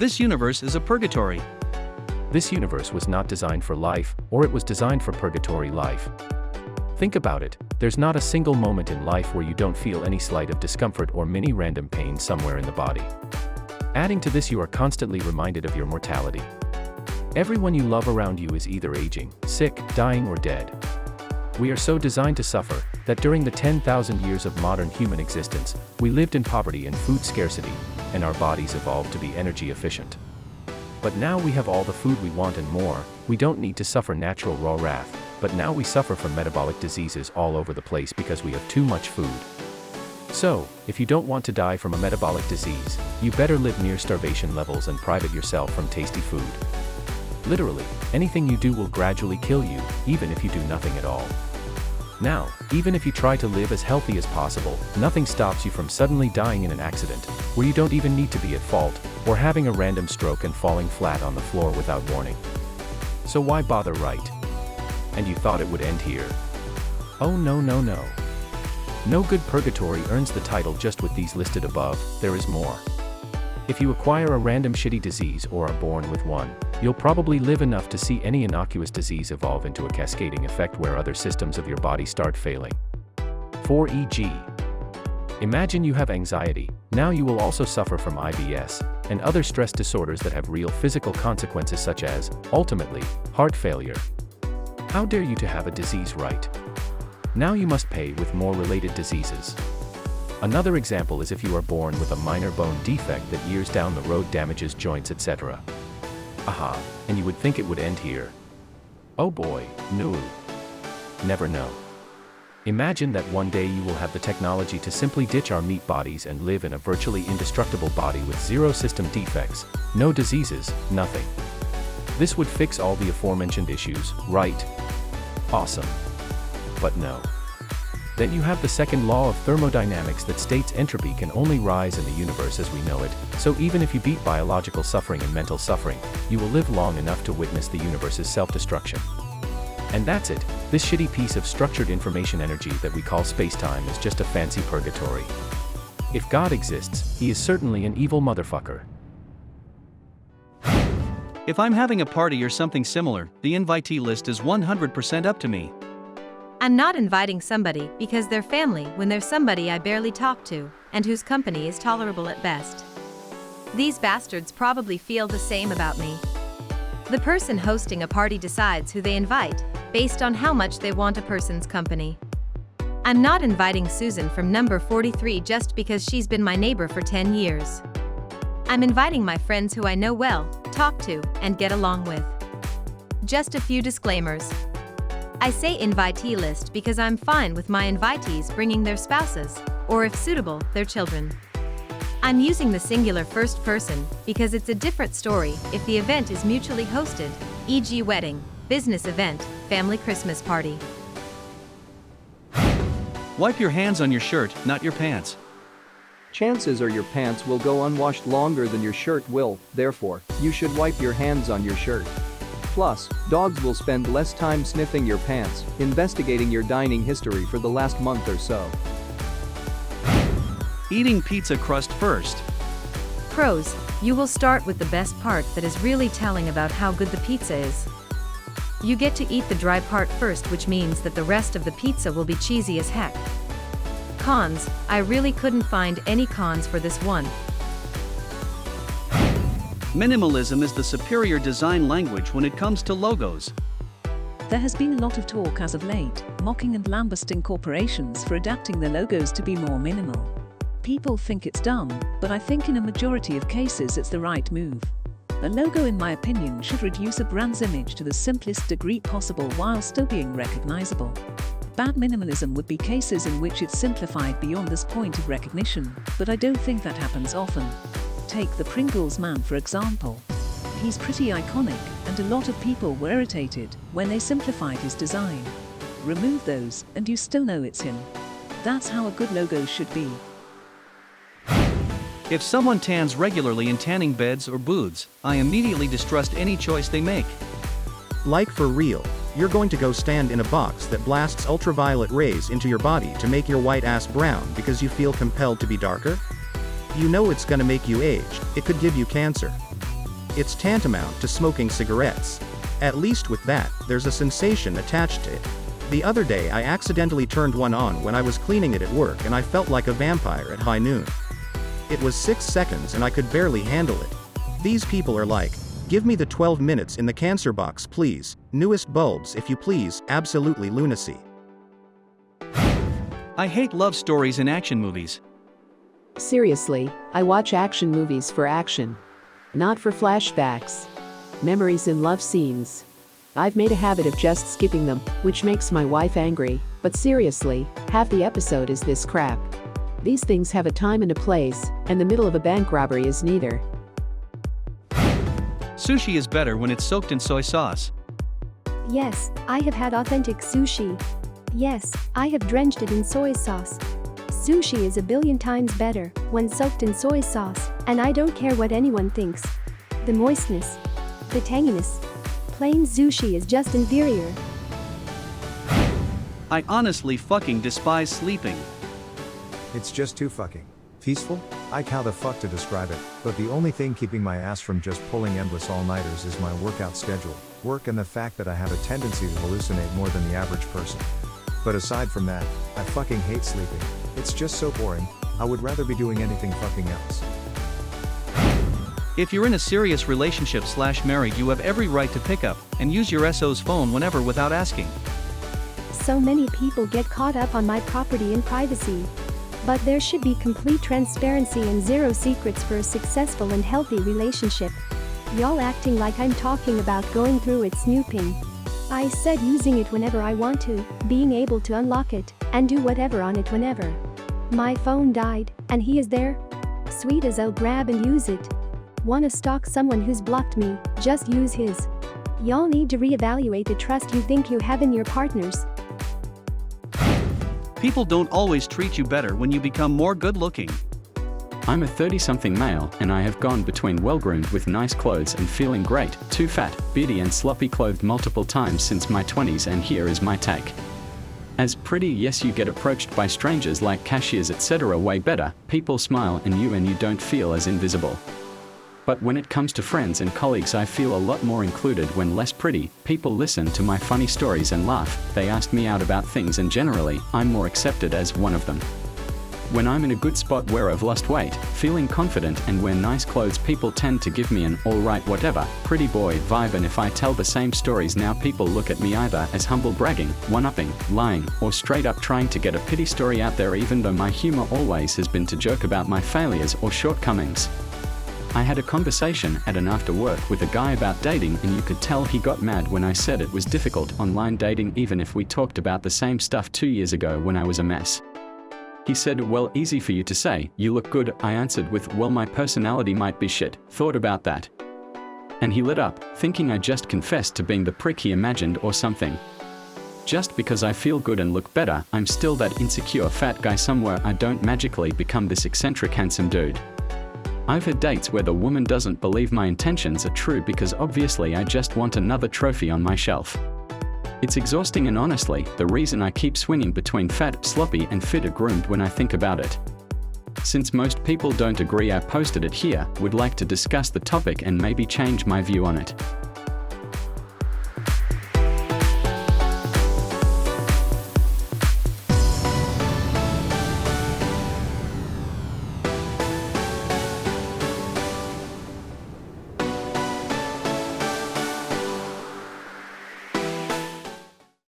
This universe is a purgatory. This universe was not designed for life, or it was designed for purgatory life. Think about it, there's not a single moment in life where you don't feel any slight of discomfort or mini random pain somewhere in the body. Adding to this, you are constantly reminded of your mortality. Everyone you love around you is either aging, sick, dying, or dead. We are so designed to suffer, that during the 10,000 years of modern human existence, we lived in poverty and food scarcity, and our bodies evolved to be energy efficient. But now we have all the food we want and more, we don't need to suffer natural raw wrath, but now we suffer from metabolic diseases all over the place because we have too much food. So, if you don't want to die from a metabolic disease, you better live near starvation levels and private yourself from tasty food. Literally, anything you do will gradually kill you, even if you do nothing at all. Now, even if you try to live as healthy as possible, nothing stops you from suddenly dying in an accident, where you don't even need to be at fault, or having a random stroke and falling flat on the floor without warning. So why bother, right? And you thought it would end here? Oh no. No good purgatory earns the title just with these listed above, there is more. If you acquire a random shitty disease or are born with one, you'll probably live enough to see any innocuous disease evolve into a cascading effect where other systems of your body start failing. For e.g., imagine you have anxiety, now you will also suffer from IBS, and other stress disorders that have real physical consequences such as, ultimately, heart failure. How dare you to have a disease, right? Now you must pay with more related diseases. Another example is if you are born with a minor bone defect that years down the road damages joints, etc. Aha, and you would think it would end here. Oh boy, no. Never know. Imagine that one day you will have the technology to simply ditch our meat bodies and live in a virtually indestructible body with zero system defects, no diseases, nothing. This would fix all the aforementioned issues, right? Awesome. But no. Then you have the second law of thermodynamics that states entropy can only rise in the universe as we know it, so even if you beat biological suffering and mental suffering, you will live long enough to witness the universe's self-destruction. And that's it, this shitty piece of structured information energy that we call space-time is just a fancy purgatory. If God exists, he is certainly an evil motherfucker. If I'm having a party or something similar, the invitee list is 100% up to me. I'm not inviting somebody because they're family when there's somebody I barely talk to, and whose company is tolerable at best. These bastards probably feel the same about me. The person hosting a party decides who they invite, based on how much they want a person's company. I'm not inviting Susan from number 43 just because she's been my neighbor for 10 years. I'm inviting my friends who I know well, talk to, and get along with. Just a few disclaimers. I say invitee list because I'm fine with my invitees bringing their spouses, or if suitable, their children. I'm using the singular first person because it's a different story if the event is mutually hosted, e.g. wedding, business event, family Christmas party. Wipe your hands on your shirt, not your pants. Chances are your pants will go unwashed longer than your shirt will, therefore, you should wipe your hands on your shirt. Plus, dogs will spend less time sniffing your pants, investigating your dining history for the last month or so. Eating pizza crust first. Pros: you will start with the best part that is really telling about how good the pizza is. You get to eat the dry part first, which means that the rest of the pizza will be cheesy as heck. Cons: I really couldn't find any cons for this one. Minimalism is the superior design language when it comes to logos. There has been a lot of talk as of late, mocking and lambasting corporations for adapting their logos to be more minimal. People think it's dumb, but I think in a majority of cases it's the right move. A logo, in my opinion, should reduce a brand's image to the simplest degree possible while still being recognizable. Bad minimalism would be cases in which it's simplified beyond this point of recognition, but I don't think that happens often. Take the Pringles man for example. He's pretty iconic, and a lot of people were irritated when they simplified his design. Remove those, and you still know it's him. That's how a good logo should be. If someone tans regularly in tanning beds or booths, I immediately distrust any choice they make. Like for real, you're going to go stand in a box that blasts ultraviolet rays into your body to make your white ass brown because you feel compelled to be darker? You know it's gonna make you age, it could give you cancer. It's tantamount to smoking cigarettes. At least with that, there's a sensation attached to it. The other day I accidentally turned one on when I was cleaning it at work and I felt like a vampire at high noon. It was 6 seconds and I could barely handle it. These people are like, give me the 12 minutes in the cancer box please, newest bulbs if you please, absolutely lunacy. I hate love stories in action movies. Seriously, I watch action movies for action. Not for flashbacks. Memories and love scenes. I've made a habit of just skipping them, which makes my wife angry, but seriously, half the episode is this crap. These things have a time and a place, and the middle of a bank robbery is neither. Sushi is better when it's soaked in soy sauce. Yes, I have had authentic sushi. Yes, I have drenched it in soy sauce. Sushi is a billion times better when soaked in soy sauce, and I don't care what anyone thinks. The moistness, the tanginess. Plain sushi is just inferior. I honestly fucking despise sleeping. It's just too fucking peaceful? How the fuck to describe it, but the only thing keeping my ass from just pulling endless all-nighters is my workout schedule, work and the fact that I have a tendency to hallucinate more than the average person. But aside from that, I fucking hate sleeping. It's just so boring, I would rather be doing anything fucking else. If you're in a serious relationship / married, you have every right to pick up and use your SO's phone whenever without asking. So many people get caught up on my property and privacy. But there should be complete transparency and zero secrets for a successful and healthy relationship. Y'all acting like I'm talking about going through it snooping. I said using it whenever I want to, being able to unlock it, and do whatever on it whenever. My phone died, and he is there? Sweet as I'll grab and use it. Wanna stalk someone who's blocked me, just use his. Y'all need to reevaluate the trust you think you have in your partners. People don't always treat you better when you become more good-looking. I'm a 30-something male, and I have gone between well-groomed with nice clothes and feeling great, too fat, beardy and sloppy clothed multiple times since my 20s, and here is my take. As pretty, yes, you get approached by strangers like cashiers etc. way better, people smile and you don't feel as invisible. But when it comes to friends and colleagues, I feel a lot more included when less pretty. People listen to my funny stories and laugh, they ask me out about things, and generally, I'm more accepted as one of them. When I'm in a good spot where I've lost weight, feeling confident and wear nice clothes, people tend to give me an alright whatever, pretty boy vibe, and if I tell the same stories now, people look at me either as humble bragging, one-upping, lying, or straight up trying to get a pity story out there, even though my humor always has been to joke about my failures or shortcomings. I had a conversation at an after work with a guy about dating, and you could tell he got mad when I said it was difficult online dating even if we talked about the same stuff 2 years ago when I was a mess. He said, well, easy for you to say, you look good. I answered with, well, my personality might be shit, thought about that. And he lit up, thinking I just confessed to being the prick he imagined or something. Just because I feel good and look better, I'm still that insecure fat guy somewhere. I don't magically become this eccentric handsome dude. I've had dates where the woman doesn't believe my intentions are true because obviously I just want another trophy on my shelf. It's exhausting, and honestly, the reason I keep swinging between fat, sloppy and fit are groomed when I think about it. Since most people don't agree, I posted it here, would like to discuss the topic and maybe change my view on it.